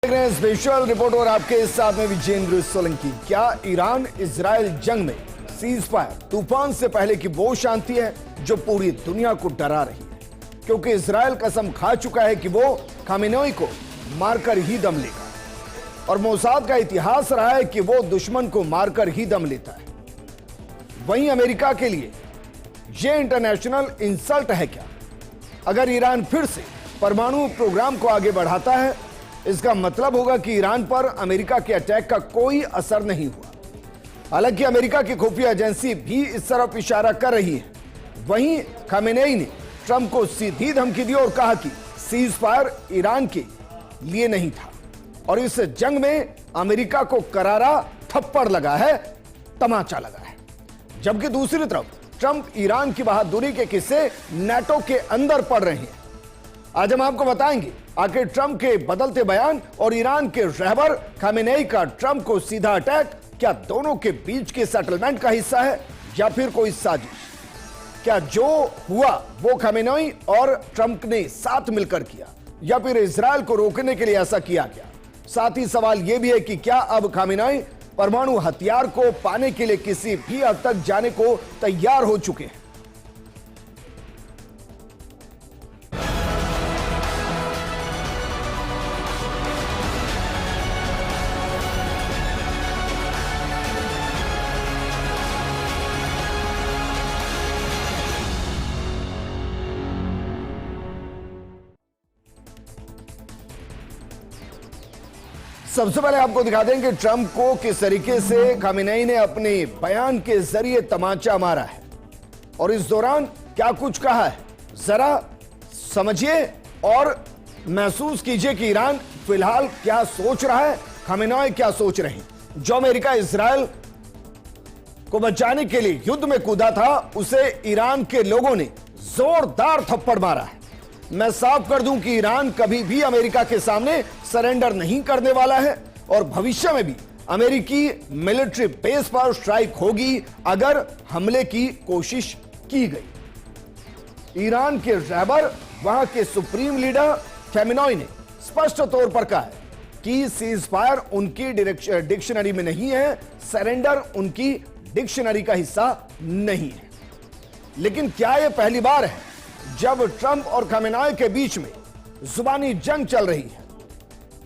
देख रहे हैं स्पेशल रिपोर्ट और आपके साथ में विजेंद्र सोलंकी। क्या ईरान इजराइल जंग में सीज फायर तूफान से पहले की वो शांति है जो पूरी दुनिया को डरा रही है? क्योंकि इजराइल कसम खा चुका है कि वो खामेनेई को मारकर ही दम लेगा और मोसाद का इतिहास रहा है कि वो दुश्मन को मारकर ही दम लेता है। वहीं अमेरिका के लिए यह इंटरनेशनल इंसल्ट है क्या? अगर ईरान फिर से परमाणु प्रोग्राम को आगे बढ़ाता है, इसका मतलब होगा कि ईरान पर अमेरिका के अटैक का कोई असर नहीं हुआ। हालांकि अमेरिका की खुफिया एजेंसी भी इस तरफ इशारा कर रही है। वहीं खामेनेई ने ट्रंप को सीधी धमकी दी और कहा कि सीज फायर ईरान के लिए नहीं था और इस जंग में अमेरिका को करारा थप्पड़ लगा है, तमाचा लगा है। जबकि दूसरी तरफ ट्रंप ईरान की बहादुरी के किस्से नाटो के अंदर पड़ रहे हैं। आज हम आपको बताएंगे आखिर ट्रंप के बदलते बयान और ईरान के रहबर खामेनेई का ट्रंप को सीधा अटैक क्या दोनों के बीच के सेटलमेंट का हिस्सा है या फिर कोई साजिश? क्या जो हुआ वो खामेनेई और ट्रंप ने साथ मिलकर किया या फिर इजराइल को रोकने के लिए ऐसा किया गया? साथ ही सवाल यह भी है कि क्या अब खामेनेई परमाणु हथियार को पाने के लिए किसी भी हद तक जाने को तैयार हो चुके हैं? सबसे पहले आपको दिखा दें कि ट्रंप को किस तरीके से खामेनेई ने अपने बयान के जरिए तमाचा मारा है और इस दौरान क्या कुछ कहा है, जरा समझिए और महसूस कीजिए कि ईरान फिलहाल क्या सोच रहा है, खामेनेई क्या सोच रहे हैं। जो अमेरिका इजराइल को बचाने के लिए युद्ध में कूदा था, उसे ईरान के लोगों ने जोरदार थप्पड़ मारा है। मैं साफ कर दूं कि ईरान कभी भी अमेरिका के सामने सरेंडर नहीं करने वाला है और भविष्य में भी अमेरिकी मिलिट्री बेस पर स्ट्राइक होगी अगर हमले की कोशिश की गई। ईरान के रहबर, वहां के सुप्रीम लीडर खामेनेई ने स्पष्ट तौर पर कहा है कि सीज फायर उनकी डिक्शनरी में नहीं है, सरेंडर उनकी डिक्शनरी का हिस्सा नहीं है। लेकिन क्या यह पहली बार है जब ट्रंप और खामेनेई के बीच में जुबानी जंग चल रही है?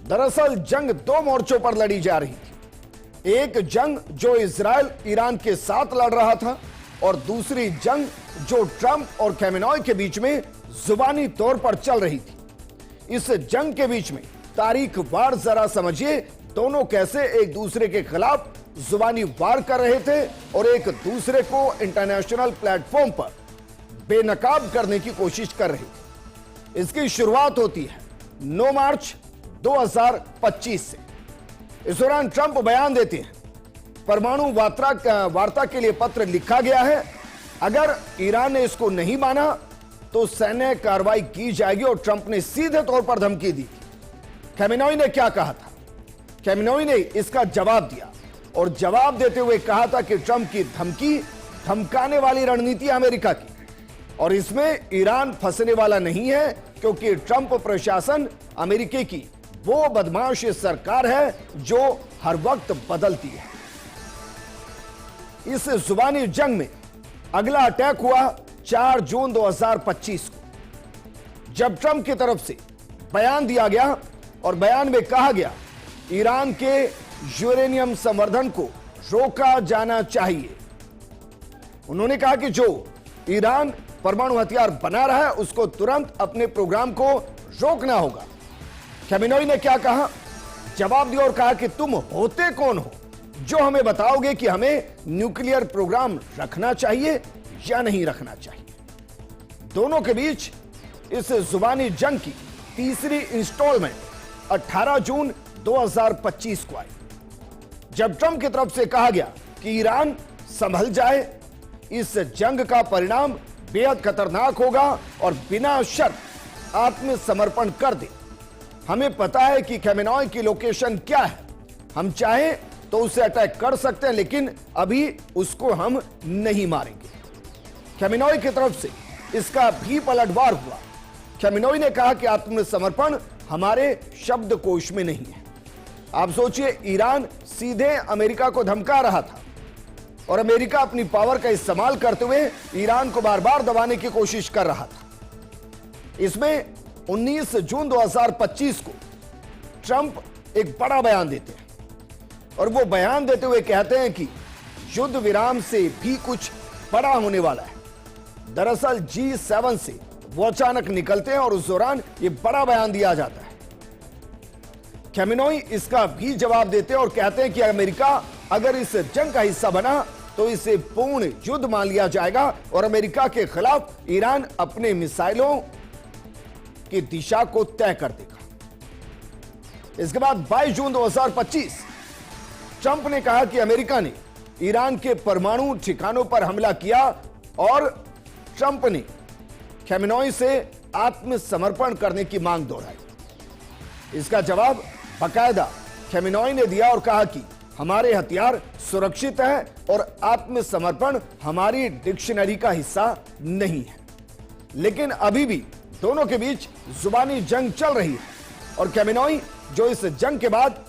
दरअसल जंग दो मोर्चों पर लड़ी जा रही थी। एक जंग जो इजराइल ईरान के साथ लड़ रहा था और दूसरी जंग जो ट्रंप और खामेनेई के बीच में जुबानी तौर पर चल रही थी। इस जंग के बीच में तारीख वार जरा समझिए, दोनों कैसे एक दूसरे के खिलाफ जुबानी वार कर रहे थे और एक दूसरे को इंटरनेशनल प्लेटफॉर्म पर बेनकाब करने की कोशिश कर रही थी। इसकी शुरुआत होती है 9 मार्च 2025 से। इस दौरान ट्रंप बयान देते हैं, परमाणु वार्ता के लिए पत्र लिखा गया है, अगर ईरान ने इसको नहीं माना तो सैन्य कार्रवाई की जाएगी और ट्रंप ने सीधे तौर पर धमकी दी। खामेनेई ने क्या कहा था? खामेनेई ने इसका जवाब दिया और जवाब देते हुए कहा था कि ट्रंप की धमकी धमकाने वाली रणनीति अमेरिका की और इसमें ईरान फंसने वाला नहीं है, क्योंकि ट्रंप प्रशासन अमेरिका की वो बदमाश सरकार है जो हर वक्त बदलती है। इस जुबानी जंग में अगला अटैक हुआ 4 जून 2025 को, जब ट्रंप की तरफ से बयान दिया गया और बयान में कहा गया ईरान के यूरेनियम संवर्धन को रोका जाना चाहिए। उन्होंने कहा कि जो ईरान परमाणु हथियार बना रहा है उसको तुरंत अपने प्रोग्राम को रोकना होगा। खामेनेई ने क्या कहा? जवाब दिया और कहा कि तुम होते कौन हो जो हमें बताओगे कि हमें न्यूक्लियर प्रोग्राम रखना चाहिए या नहीं रखना चाहिए। दोनों के बीच इस जुबानी जंग की तीसरी इंस्टॉलमेंट 18 जून 2025 को आई, जब ट्रंप की तरफ से कहा गया कि ईरान संभल जाए, इस जंग का परिणाम बेहद खतरनाक होगा और बिना शर्त आत्मसमर्पण कर दे। हमें पता है कि खामेनेई की लोकेशन क्या है, हम चाहें तो उसे अटैक कर सकते हैं, लेकिन अभी उसको हम नहीं मारेंगे। खामेनेई की तरफ से इसका भी पलटवार हुआ। खामेनेई ने कहा कि आत्मसमर्पण हमारे शब्दकोश में नहीं है। आप सोचिए, ईरान सीधे अमेरिका को धमका रहा था और अमेरिका अपनी पावर का इस्तेमाल करते हुए ईरान को बार बार दबाने की कोशिश कर रहा था। इसमें 19 जून 2025 को ट्रंप एक बड़ा बयान देते हैं और वो बयान देते हुए कहते हैं कि युद्ध विराम से भी कुछ बड़ा होने वाला है। दरअसल G7 से वो अचानक निकलते हैं और उस दौरान ये बड़ा बयान दिया जाता है। खमेनेई इसका भी जवाब देते हैं और कहते हैं कि अमेरिका अगर इस जंग का हिस्सा बना तो इसे पूर्ण युद्ध मान लिया जाएगा और अमेरिका के खिलाफ ईरान अपने मिसाइलों की दिशा को तय कर देगा। इसके बाद 22 जून 2025 ट्रंप ने कहा कि अमेरिका ने ईरान के परमाणु ठिकानों पर हमला किया और ट्रंप ने खमेनेई से आत्मसमर्पण करने की मांग दोहराई। इसका जवाब बाकायदा खमेनेई ने दिया और कहा कि हमारे हथियार सुरक्षित है और आत्मसमर्पण हमारी डिक्शनरी का हिस्सा नहीं है। लेकिन अभी भी दोनों के बीच जुबानी जंग चल रही है और खमेनेई जो इस जंग के बाद,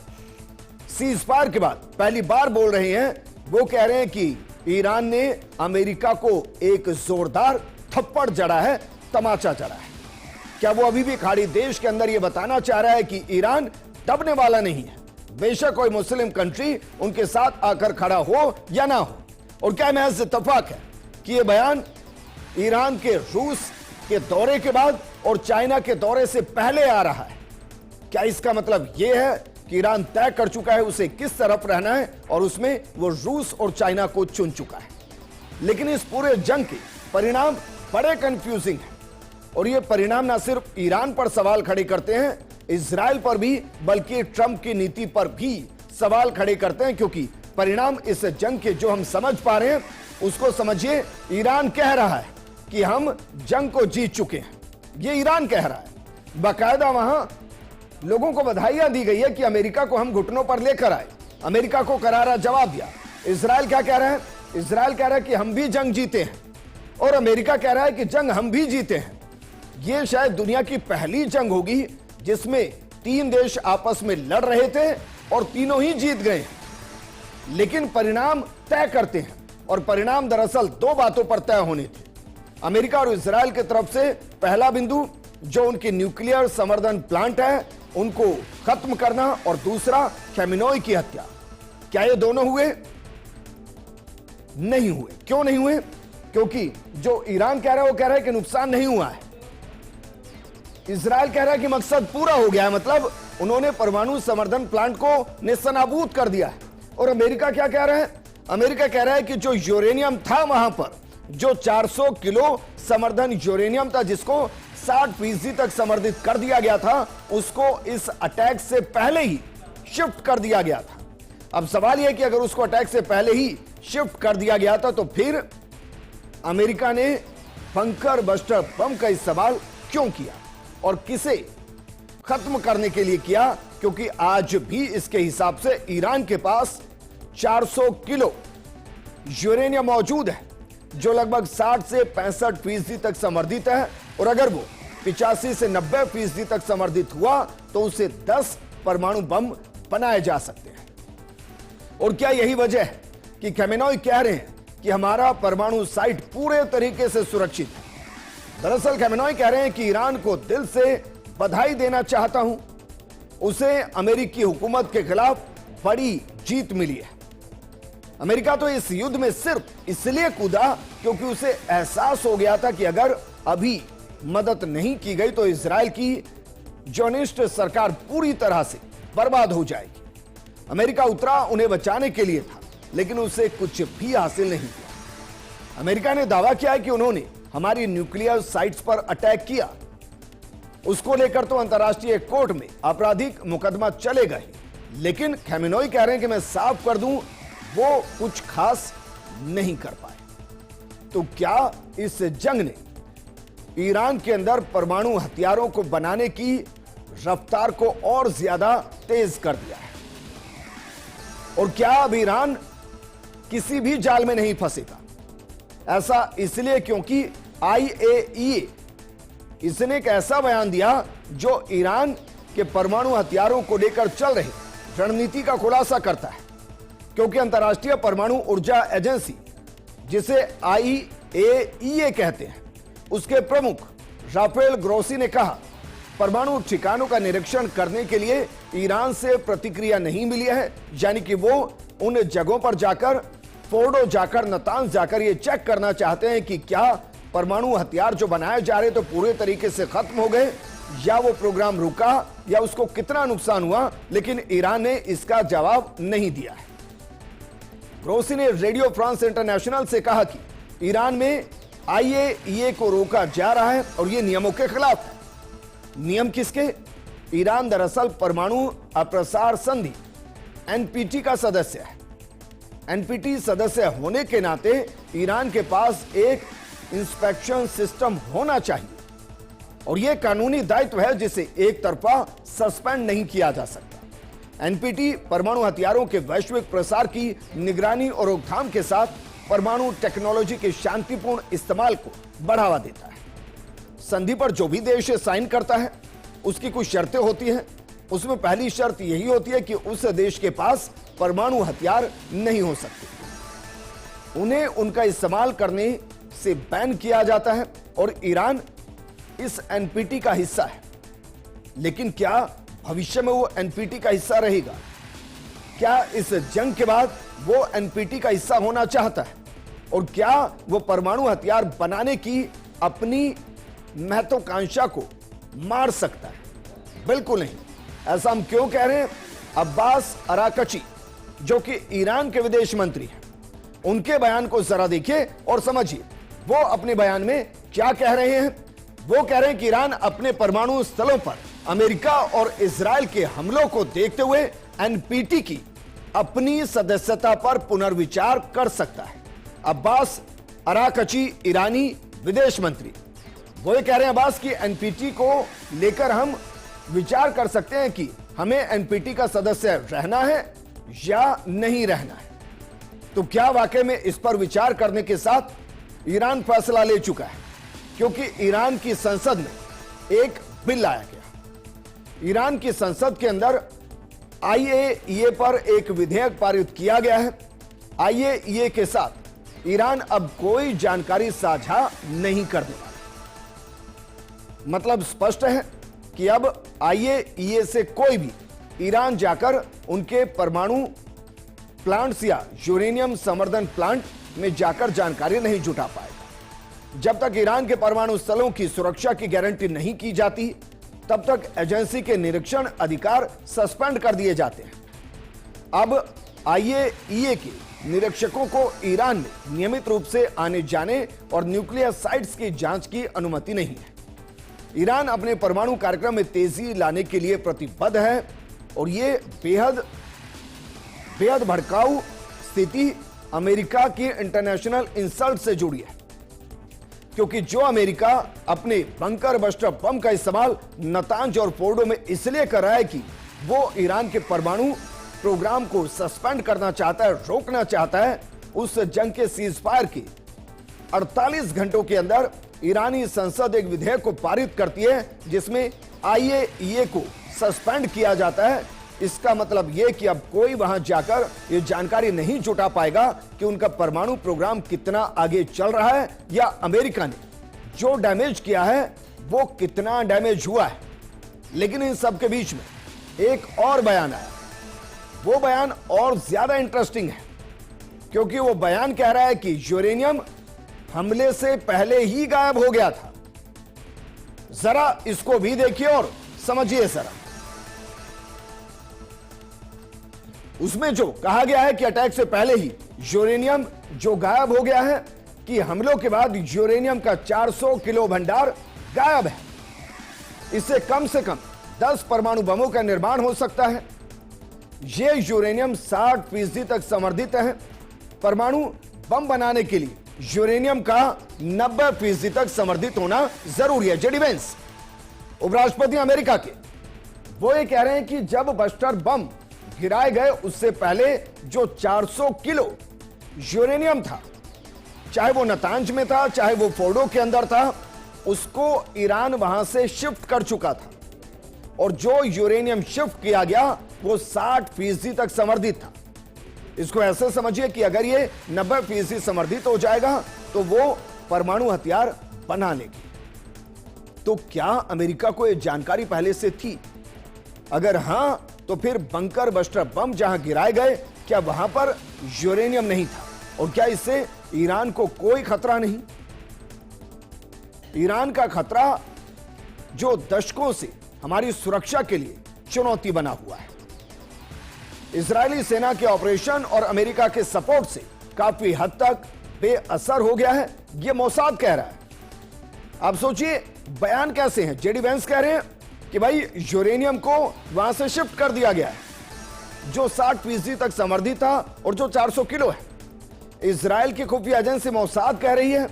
सीज फायर के बाद पहली बार बोल रहे हैं, वो कह रहे हैं कि ईरान ने अमेरिका को एक जोरदार थप्पड़ जड़ा है, तमाचा जड़ा है। क्या वो अभी भी खाड़ी देश के अंदर यह बताना चाह रहा है कि ईरान दबने वाला नहीं है, बेशक कोई मुस्लिम कंट्री उनके साथ आकर खड़ा हो या ना हो? और क्या महज इत्तेफाक है कि यह बयान ईरान के रूस के दौरे के बाद और चाइना के दौरे से पहले आ रहा है? क्या इसका मतलब यह है कि ईरान तय कर चुका है उसे किस तरफ रहना है और उसमें वो रूस और चाइना को चुन चुका है? लेकिन इस पूरे जंग के परिणाम बड़े कंफ्यूजिंग हैं और ये परिणाम ना सिर्फ ईरान पर सवाल खड़े करते हैं, इजराइल पर भी, बल्कि ट्रंप की नीति पर भी सवाल खड़े करते हैं। क्योंकि परिणाम इस जंग के जो हम समझ पा रहे हैं उसको समझिए, ईरान कह रहा है कि हम जंग को जीत चुके हैं। ये ईरान कह रहा है। बाकायदा वहां लोगों को बधाइयां दी गई है कि अमेरिका को हम घुटनों पर लेकर आए। अमेरिका को करारा जवाब दिया। इजराइल क्या कह रहा है? इजराइल कह रहा है कि हम भी जंग जीते हैं और अमेरिका कह रहा है कि जंग हम भी जीते हैं। यह शायद दुनिया की पहली जंग होगी जिसमें 3 देश आपस में लड़ रहे थे और तीनों ही जीत गए। लेकिन परिणाम तय करते हैं और परिणाम दरअसल 2 बातों पर तय होने थे। अमेरिका और इजराइल की तरफ से पहला बिंदु जो उनकी न्यूक्लियर संवर्धन प्लांट है उनको खत्म करना और दूसरा खमेनेई की हत्या। क्या ये दोनों हुए? नहीं हुए। क्यों नहीं हुए? क्योंकि जो ईरान कह रहा है वो कह रहा है कि नुकसान नहीं हुआ है। इजराइल कह रहा है कि मकसद पूरा हो गया है, मतलब उन्होंने परमाणु संवर्धन प्लांट को नेस्तनाबूद कर दिया है। और अमेरिका क्या कह रहा है? अमेरिका कह रहा है कि जो यूरेनियम था वहां पर, जो 400 किलो संवर्धन यूरेनियम था जिसको 60% तक संवर्धित कर दिया गया था, उसको इस अटैक से पहले ही शिफ्ट कर दिया गया था। अब सवाल यह कि अगर उसको अटैक से पहले ही शिफ्ट कर दिया गया था तो फिर अमेरिका ने बंकर बस्टर बम का इस्तेमाल क्यों किया और किसे खत्म करने के लिए किया? क्योंकि आज भी इसके हिसाब से ईरान के पास 400 किलो यूरेनियम मौजूद है जो लगभग 60 से 65% तक संवर्धित है और अगर वो 85 से 90% तक संवर्धित हुआ तो उसे 10 परमाणु बम बनाए जा सकते हैं। और क्या यही वजह है कि खमेनेई कह रहे हैं कि हमारा परमाणु साइट पूरे तरीके से सुरक्षित है? दरअसल खमेनेई कह रहे हैं कि ईरान को दिल से बधाई देना चाहता हूं, उसे अमेरिकी हुकूमत के खिलाफ बड़ी जीत मिली है। अमेरिका तो इस युद्ध में सिर्फ इसलिए कूदा क्योंकि उसे एहसास हो गया था कि अगर अभी मदद नहीं की गई तो इजराइल की ज़ियोनिस्ट सरकार पूरी तरह से बर्बाद हो जाएगी। अमेरिका उतरा उन्हें बचाने के लिए था, लेकिन उसे कुछ भी हासिल नहीं हुआ। अमेरिका ने दावा किया है कि उन्होंने हमारी न्यूक्लियर साइट्स पर अटैक किया। उसको लेकर तो अंतर्राष्ट्रीय कोर्ट में आपराधिक मुकदमा चलेगा ही, लेकिन खमेनेई कह रहे हैं कि मैं साफ कर दूं, वो कुछ खास नहीं कर पाए। तो क्या इस जंग ने ईरान के अंदर परमाणु हथियारों को बनाने की रफ्तार को और ज्यादा तेज कर दिया है? और क्या अब ईरान किसी भी जाल में नहीं फंसेगा? ऐसा इसलिए क्योंकि IAEA इसने एक ऐसा बयान दिया जो ईरान के परमाणु हथियारों को लेकर चल रहे रणनीति का खुलासा करता है, क्योंकि अंतर्राष्ट्रीय परमाणु ऊर्जा एजेंसी, जिसे IAEA कहते हैं, उसके प्रमुख राफेल ग्रोसी ने कहा, परमाणु ठिकानों का निरीक्षण करने के लिए ईरान से प्रतिक्रिया नहीं मिली है, यानी कि वो उन जगहों पर जाकर, फोर्डो जाकर, नतांज जाकर ये चेक करना चाहते हैं कि क्या परमाणु हथियार जो बनाए जा रहे तो पूरे तरीके से खत्म हो गए, या वो प्रोग्राम रुका, या उसको कितना नुकसान हुआ। लेकिन ईरान ने इसका जवाब नहीं दिया है। ग्रोसी ने रेडियो फ्रांस इंटरनेशनल से कहा कि ईरान में IAEA को रोका जा रहा है और यह नियमों के खिलाफ है। नियम किसके? ईरान दरअसल परमाणु अप्रसार संधि NPT का सदस्य है। NPT सदस्य होने के नाते ईरान के पास एक इंस्पेक्शन सिस्टम होना चाहिए और यह कानूनी दायित्व है जिसे एक तरफा सस्पेंड नहीं किया जा सकता। NPT परमाणु हथियारों के वैश्विक प्रसार की निगरानी और रोकथाम के साथ परमाणु टेक्नोलॉजी के शांतिपूर्ण इस्तेमाल को बढ़ावा देता है। संधि पर जो भी देश साइन करता है उसकी कुछ शर्तें होती हैं। उसमें पहली शर्त यही होती है कि उस देश के पास परमाणु हथियार नहीं हो सकते, उन्हें उनका इस्तेमाल करने से बैन किया जाता है और ईरान इस NPT का हिस्सा है। लेकिन क्या भविष्य में वो NPT का हिस्सा रहेगा? क्या इस जंग के बाद वो NPT का हिस्सा होना चाहता है? और क्या वो परमाणु हथियार बनाने की अपनी महत्वाकांक्षा को मार सकता है? बिल्कुल नहीं। ऐसा हम क्यों कह रहे हैं? अब्बास अराकची, जो कि ईरान के विदेश मंत्री हैं, उनके बयान को जरा देखिए और समझिए वो अपने बयान में क्या कह रहे हैं। वो कह रहे हैं कि ईरान अपने परमाणु स्थलों पर अमेरिका और इजराइल के हमलों को देखते हुए NPT की अपनी सदस्यता पर पुनर्विचार कर सकता है। अब्बास अराकची, ईरानी विदेश मंत्री, वो ये कह रहे हैं अब्बास की NPT को लेकर हम विचार कर सकते हैं कि हमें NPT का सदस्य रहना है या नहीं रहना है। तो क्या वाकई में इस पर विचार करने के साथ ईरान फैसला ले चुका है? क्योंकि ईरान की संसद में एक बिल लाया गया। ईरान की संसद के अंदर IAEA पर एक विधेयक पारित किया गया है। IAEA के साथ ईरान अब कोई जानकारी साझा नहीं करने वाला। मतलब स्पष्ट है कि अब IAEA से कोई भी ईरान जाकर उनके परमाणु प्लांट्स या यूरेनियम संवर्धन प्लांट में जाकर जानकारी नहीं जुटा पाएगा। जब तक ईरान के परमाणु स्थलों की सुरक्षा की गारंटी नहीं की जाती, तब तक एजेंसी के निरीक्षण अधिकार सस्पेंड कर दिए जाते हैं। अब IAEA के निरीक्षकों को ईरान में नियमित रूप से आने जाने और न्यूक्लियर साइट्स की जांच की अनुमति नहीं है। ईरान अपने परमाणु कार्यक्रम में तेजी लाने के लिए प्रतिबद्ध है और यह बेहद भड़काऊ स्थिति अमेरिका की इंटरनेशनल इंसल्ट से जुड़ी है, क्योंकि जो अमेरिका अपने बंकर बस्टर बम का इस्तेमाल नतांज और फोर्डो में इसलिए कर रहा है कि वो ईरान के परमाणु प्रोग्राम को सस्पेंड करना चाहता है, रोकना चाहता है, उस जंग के सीजफायर के 48 घंटों के अंदर ईरानी संसद एक विधेयक को पारित करती है जिसमें IAEA को सस्पेंड किया जाता है। इसका मतलब यह कि अब कोई वहां जाकर यह जानकारी नहीं जुटा पाएगा कि उनका परमाणु प्रोग्राम कितना आगे चल रहा है या अमेरिका ने जो डैमेज किया है वो कितना डैमेज हुआ है। लेकिन इन सब के बीच में एक और बयान आया। वो बयान और ज्यादा इंटरेस्टिंग है, क्योंकि वो बयान कह रहा है कि यूरेनियम हमले से पहले ही गायब हो गया था। जरा इसको भी देखिए और समझिए जरा। उसमें जो कहा गया है कि अटैक से पहले ही यूरेनियम जो गायब हो गया है, कि हमलों के बाद यूरेनियम का 400 किलो भंडार गायब है। इससे कम से कम 10 परमाणु बमों का निर्माण हो सकता है। यह यूरेनियम 60% तक समर्थित है। परमाणु बम बनाने के लिए यूरेनियम का 90% तक समर्थित होना जरूरी है। जेडी वेंस, उपराष्ट्रपति अमेरिका के, वो ये कह रहे हैं कि जब बस्टर बम गिराए गए उससे पहले जो 400 किलो यूरेनियम था, चाहे वो नतांज में था, चाहे वो फोर्डो के अंदर था, उसको ईरान वहां से शिफ्ट कर चुका था। और जो यूरेनियम शिफ्ट किया गया वो 60% तक समर्थित था। इसको ऐसे समझिए कि अगर ये 90% समर्थित हो जाएगा तो वो परमाणु हथियार बना लेगी। तो क्या अमेरिका को यह जानकारी पहले से थी? अगर हां, तो फिर बंकर बस्टर बम जहां गिराए गए, क्या वहां पर यूरेनियम नहीं था? और क्या इससे ईरान को कोई खतरा नहीं? ईरान का खतरा जो दशकों से हमारी सुरक्षा के लिए चुनौती बना हुआ है। इजरायली सेना के ऑपरेशन और अमेरिका के सपोर्ट से काफी हद तक बेअसर हो गया है, यह मोसाद कह रहा है। आप सोचिए बयान कैसे हैं। जेडी वेंस कह रहे हैं कि भाई यूरेनियम को वहां से शिफ्ट कर दिया गया है जो 60% तक समर्थित था और जो 400 किलो है। इजराइल की खुफिया एजेंसी मोसाद कह रही है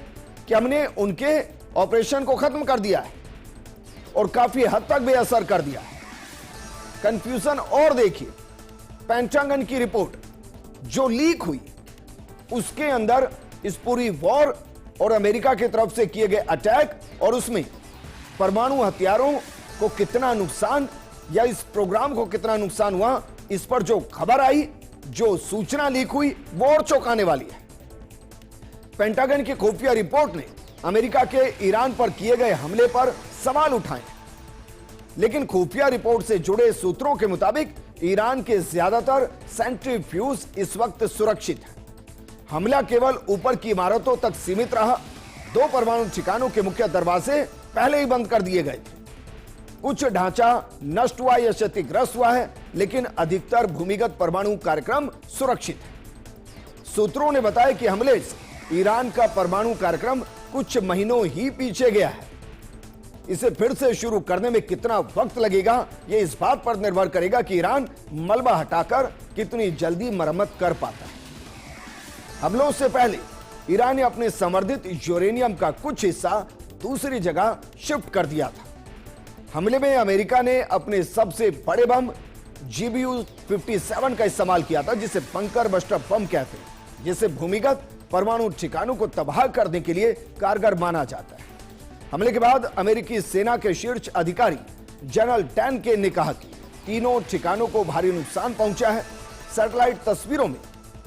कि हमने उनके ऑपरेशन को खत्म कर दिया है और काफी हद तक बेअसर कर दिया है। कंफ्यूजन और देखिए, पेंटागन की रिपोर्ट जो लीक हुई उसके अंदर इस पूरी वॉर और अमेरिका की तरफ से किए गए अटैक और उसमें परमाणु हथियारों को कितना नुकसान या इस प्रोग्राम को कितना नुकसान हुआ, इस पर जो खबर आई, जो सूचना लीक हुई, वो और चौंकाने वाली है। पेंटागन की खुफिया रिपोर्ट ने अमेरिका के ईरान पर किए गए हमले पर सवाल उठाए, लेकिन खुफिया रिपोर्ट से जुड़े सूत्रों के मुताबिक ईरान के ज्यादातर सेंट्रीफ्यूज इस वक्त सुरक्षित है। हमला केवल ऊपर की इमारतों तक सीमित रहा। 2 परमाणु ठिकानों के मुख्य दरवाजे पहले ही बंद कर दिए गए थे। कुछ ढांचा नष्ट हुआ या क्षतिग्रस्त हुआ है, लेकिन अधिकतर भूमिगत परमाणु कार्यक्रम सुरक्षित है। सूत्रों ने बताया कि हमले से ईरान का परमाणु कार्यक्रम कुछ महीनों ही पीछे गया है। इसे फिर से शुरू करने में कितना वक्त लगेगा, यह इस बात पर निर्भर करेगा कि ईरान मलबा हटाकर कितनी जल्दी मरम्मत कर पाता है। हमलों से पहले ईरान ने अपने समर्थित यूरेनियम का कुछ हिस्सा दूसरी जगह शिफ्ट कर दिया था। हमले में अमेरिका ने अपने सबसे बड़े बम GBU-57 का इस्तेमाल किया था, जिसे बंकर बस्टर बम कहते हैं, जिसे भूमिगत परमाणु ठिकानों को तबाह करने के लिए कारगर माना जाता है। हमले के बाद अमेरिकी सेना के शीर्ष अधिकारी जनरल टैन के ने कहा कि तीनों ठिकानों को भारी नुकसान पहुंचा है। सैटेलाइट तस्वीरों में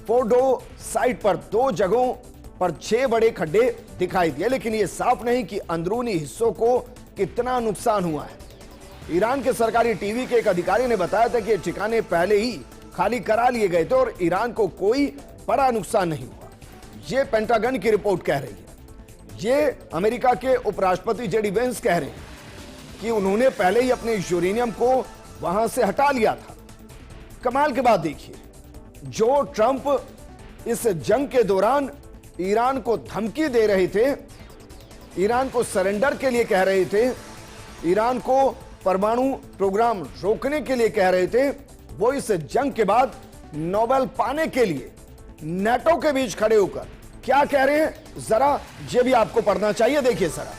फोर्डो साइट पर 2 जगहों पर 6 बड़े खड्डे दिखाई दिए, लेकिन यह साफ नहीं कि अंदरूनी हिस्सों को कितना नुकसान हुआ है। ईरान के सरकारी टीवी के एक अधिकारी ने बताया था कि ये ठिकाने पहले ही खाली करा लिए गए थे और ईरान को कोई बड़ा नुकसान नहीं हुआ। यह पेंटागन की रिपोर्ट कह रही है। ये अमेरिका के उपराष्ट्रपति जेडी वेंस कह रहे हैं कि उन्होंने पहले ही अपने यूरेनियम को वहां से हटा लिया था। कमाल की बात देखिए, जो ट्रंप इस जंग के दौरान ईरान को धमकी दे रहे थे, ईरान को सरेंडर के लिए कह रहे थे, ईरान को परमाणु प्रोग्राम रोकने के लिए कह रहे थे, वो इस जंग के बाद नोबेल पाने के लिए नेटो के बीच खड़े होकर क्या कह रहे हैं, जरा ये भी आपको पढ़ना चाहिए। देखिए जरा,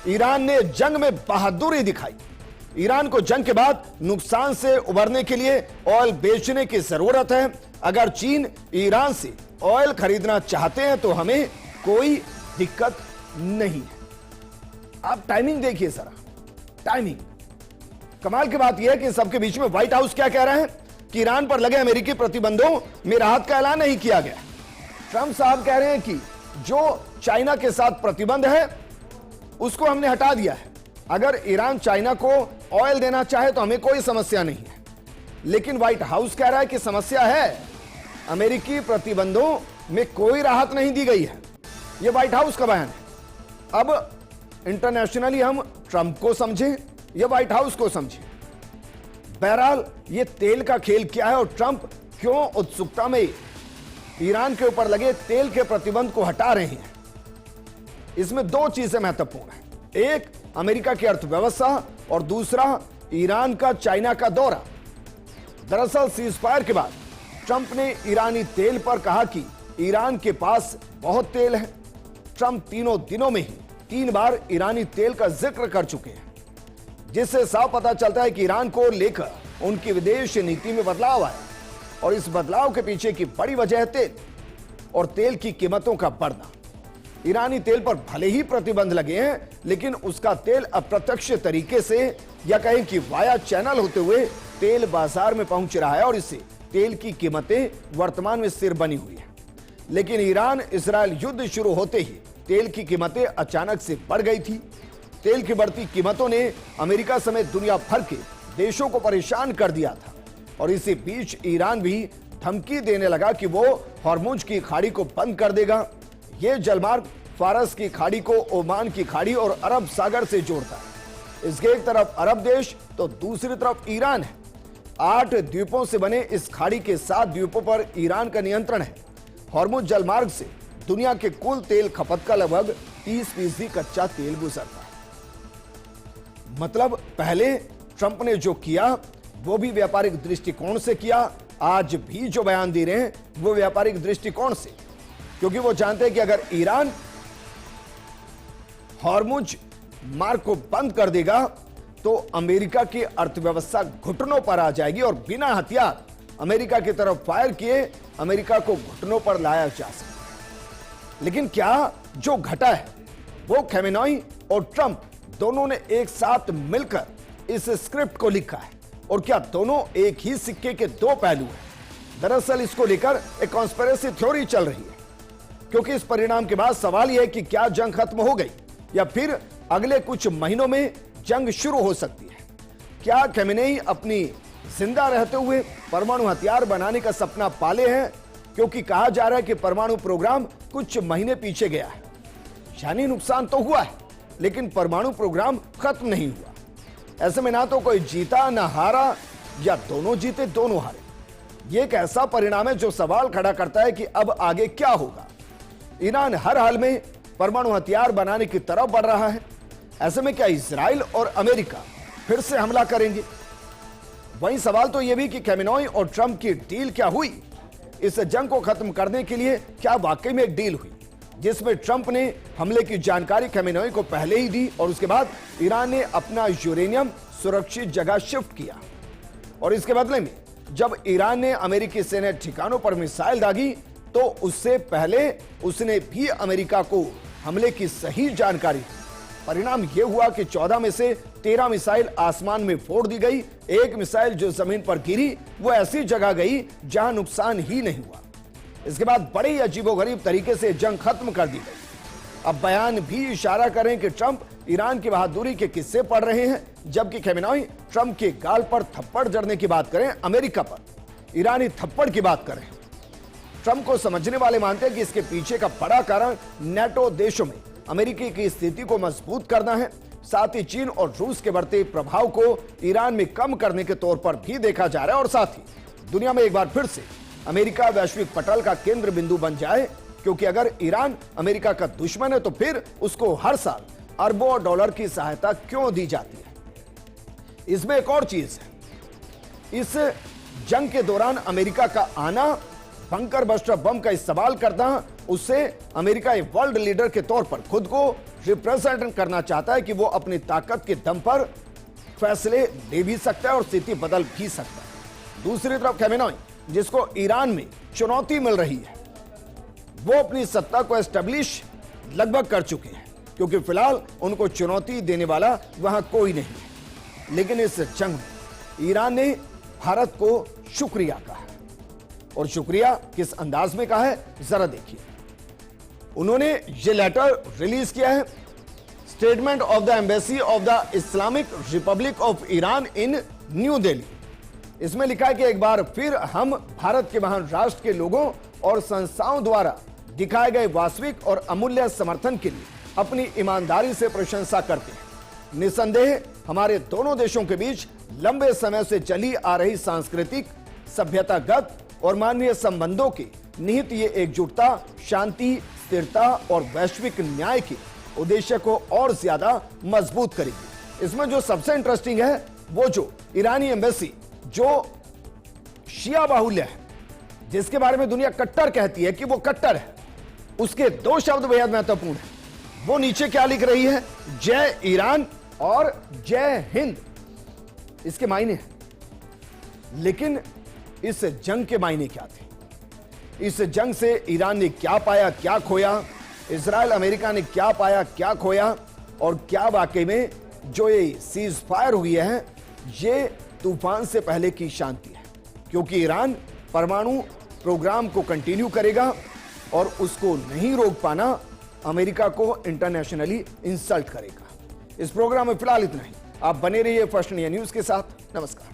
ईरान ने जंग में बहादुरी दिखाई। ईरान को जंग के बाद नुकसान से उबरने के लिए ऑयल बेचने की जरूरत है। अगर चीन ईरान से ऑयल खरीदना चाहते हैं तो हमें कोई दिक्कत नहीं है। आप टाइमिंग देखिए जरा, टाइमिंग। कमाल की बात यह है कि सबके बीच में व्हाइट हाउस क्या कह रहा है कि ईरान पर लगे अमेरिकी प्रतिबंधों में राहत का ऐलान नहीं किया गया। ट्रंप साहब कह रहे हैं कि जो चाइना के साथ प्रतिबंध है उसको हमने हटा दिया है। अगर ईरान चाइना को ऑयल देना चाहे तो हमें कोई समस्या नहीं है, लेकिन व्हाइट हाउस कह रहा है कि समस्या है, अमेरिकी प्रतिबंधों में कोई राहत नहीं दी गई है। यह व्हाइट हाउस का बयान है। अब इंटरनेशनली हम ट्रंप को समझें या व्हाइट हाउस को समझें, बहरहाल ये तेल का खेल क्या है और ट्रंप क्यों उत्सुकता में ईरान के ऊपर लगे तेल के प्रतिबंध को हटा रहे हैं, इसमें 2 चीजें महत्वपूर्ण हैं। एक, अमेरिका की अर्थव्यवस्था और दूसरा, ईरान का चाइना का दौरा। दरअसल सीजफायर के बाद ट्रंप ने ईरानी तेल पर कहा कि ईरान के पास बहुत तेल है। ट्रंप तीनों दिनों में ही 3 बार ईरानी तेल का जिक्र कर चुके हैं, जिससे साफ पता चलता है कि ईरान को लेकर उनकी विदेश नीति में बदलाव आया और इस बदलाव के पीछे की बड़ी वजह है तेल और तेल की कीमतों का बढ़ना। ईरानी तेल पर भले ही प्रतिबंध लगे हैं, लेकिन उसका तेल अप्रत्यक्ष तरीके से या कहें कि वाया चैनल होते हुए तेल बाजार में पहुंच रहा है और इससे तेल की कीमतें वर्तमान में स्थिर बनी हुई है। लेकिन ईरान इजरायल युद्ध शुरू होते ही तेल की कीमतें अचानक से बढ़ गई थी। तेल की बढ़ती कीमतों ने अमेरिका समेत दुनिया भर के देशों को परेशान कर दिया था और इसी बीच ईरान भी धमकी देने लगा कि वो हॉर्मुज की खाड़ी को बंद कर देगा। यह जलमार्ग फारस की खाड़ी को ओमान की खाड़ी और अरब सागर से जोड़ता है। इसके एक तरफ अरब देश तो दूसरी तरफ ईरान है। 8 द्वीपों से बने इस खाड़ी के 7 द्वीपों पर ईरान का नियंत्रण है। हॉर्मुज जलमार्ग से दुनिया के कुल तेल खपत का लगभग 30% कच्चा तेल गुजरता है। मतलब पहले ट्रंप ने जो किया वो भी व्यापारिक दृष्टिकोण से किया, आज भी जो बयान दे रहे हैं वो व्यापारिक दृष्टिकोण से, क्योंकि वो जानते हैं कि अगर ईरान हॉर्मुज मार्ग को बंद कर देगा तो अमेरिका की अर्थव्यवस्था घुटनों पर आ जाएगी और बिना हथियार अमेरिका की तरफ फायर किए अमेरिका को घुटनों पर लाया जा सकता। लेकिन क्या जो घटा है वो खमेनेई और ट्रंप दोनों ने एक साथ मिलकर इस स्क्रिप्ट को लिखा है, और क्या दोनों एक ही सिक्के के दो पहलू हैं? दरअसल इसको लेकर एक कॉन्स्पिरेसी थ्योरी चल रही है, क्योंकि इस परिणाम के बाद सवाल यह है कि क्या जंग खत्म हो गई या फिर अगले कुछ महीनों में जंग शुरू हो सकती है। क्या खमेनेई अपनी जिंदा रहते हुए परमाणु हथियार बनाने का सपना पाले हैं, क्योंकि कहा जा रहा है कि परमाणु प्रोग्राम कुछ महीने पीछे गया है। जानी नुकसान तो हुआ है लेकिन परमाणु प्रोग्राम खत्म नहीं हुआ। ऐसे में ना तो कोई जीता ना हारा, या दोनों जीते दोनों हारे। यह एक ऐसा परिणाम है जो सवाल खड़ा करता है कि अब आगे क्या होगा। ईरान हर हाल में परमाणु हथियार बनाने की तरफ बढ़ रहा है। ऐसे में क्या इजराइल और अमेरिका फिर से हमला करेंगे? वहीं सवाल तो यह भी कि खमेनेई और ट्रंप की डील क्या हुई? इस जंग को खत्म करने के लिए क्या वाकई में एक डील हुई जिसमें ट्रंप ने हमले की जानकारी खमेनेई को पहले ही दी और उसके बाद ईरान ने अपना यूरेनियम सुरक्षित जगह शिफ्ट किया, और इसके बदले में जब ईरान ने अमेरिकी सैन्य ठिकानों पर मिसाइल दागी तो उससे पहले उसने भी अमेरिका को हमले की सही जानकारी दी। परिणाम यह हुआ कि 14 में से 13 मिसाइल आसमान में फोड़ दी गई। एक मिसाइल जो जमीन पर गिरी वो ऐसी जगह गई जहां नुकसान ही नहीं हुआ। इसके बाद बड़े ही अजीबोगरीब तरीके से जंग खत्म कर दी गई। अब बयान भी इशारा करें कि ट्रंप ईरान की बहादुरी के किस्से पढ़ रहे हैं, जबकि खमेनेई ट्रंप के गाल पर थप्पड़ जड़ने की बात करें, अमेरिका पर ईरानी थप्पड़ की बात करें। ट्रंप को समझने वाले मानते हैं कि इसके पीछे का बड़ा कारण नेटो देशों में अमेरिका की स्थिति को मजबूत करना है। साथ ही चीन और रूस के बढ़ते प्रभाव को ईरान में कम करने के तौर पर भी देखा जा रहा है, और साथ ही दुनिया में एक बार फिर से अमेरिका वैश्विक पटल का केंद्र बिंदु बन जाए, क्योंकि अगर ईरान अमेरिका का दुश्मन है तो फिर उसको हर साल अरबों डॉलर की सहायता क्यों दी जाती है। इसमें एक और चीज है, इस जंग के दौरान अमेरिका का आना, बंकर बस्टर बम का इस्तेमाल करना, उससे अमेरिका एक वर्ल्ड लीडर के तौर पर खुद को रिप्रेजेंट करना चाहता है कि वो अपनी ताकत के दम पर फैसले ले भी सकता है और स्थिति बदल भी सकता है। दूसरी तरफ खमेनेई, जिसको ईरान में चुनौती मिल रही है, वो अपनी सत्ता को एस्टेब्लिश लगभग कर चुके हैं, क्योंकि फिलहाल उनको चुनौती देने वाला वहां कोई नहीं है। लेकिन इस जंग में ईरान ने भारत को शुक्रिया कहा है, और शुक्रिया किस अंदाज में कहा है जरा देखिए। उन्होंने ये लेटर रिलीज किया है, statement of the embassy of the Islamic Republic of Iran in new Delhi. इसमें लिखा है कि एक बार फिर हम भारत के महान राष्ट्र के लोगों और संस्थाओं द्वारा दिखाए गए वास्तविक और अमूल्य समर्थन के लिए अपनी ईमानदारी से प्रशंसा करते हैं। निसंदेह हमारे दोनों देशों के बीच लंबे समय से चली आ रही सांस्कृतिक, सभ्यतागत और मानवीय संबंधों के निहित ये एकजुटता शांति, स्थिरता और वैश्विक न्याय के उद्देश्य को और ज्यादा मजबूत करेगी। इसमें जो सबसे इंटरेस्टिंग है वो जो ईरानी एम्बेसी जो शिया बाहुल्य है, जिसके बारे में दुनिया कट्टर कहती है कि वो कट्टर है, उसके दो शब्द बेहद महत्वपूर्ण है। वो नीचे क्या लिख रही है, जय ईरान और जय हिंद, इसके मायने हैं। लेकिन इस जंग के मायने क्या थे? इस जंग से ईरान ने क्या पाया, क्या खोया? इजराइल अमेरिका ने क्या पाया, क्या खोया? और क्या वाकई में जो ये सीज फायर हुई है ये तूफान से पहले की शांति है, क्योंकि ईरान परमाणु प्रोग्राम को कंटिन्यू करेगा और उसको नहीं रोक पाना अमेरिका को इंटरनेशनली इंसल्ट करेगा। इस प्रोग्राम में फिलहाल इतना ही। आप बने रहिए फर्स्ट इंडिया न्यूज के साथ। नमस्कार।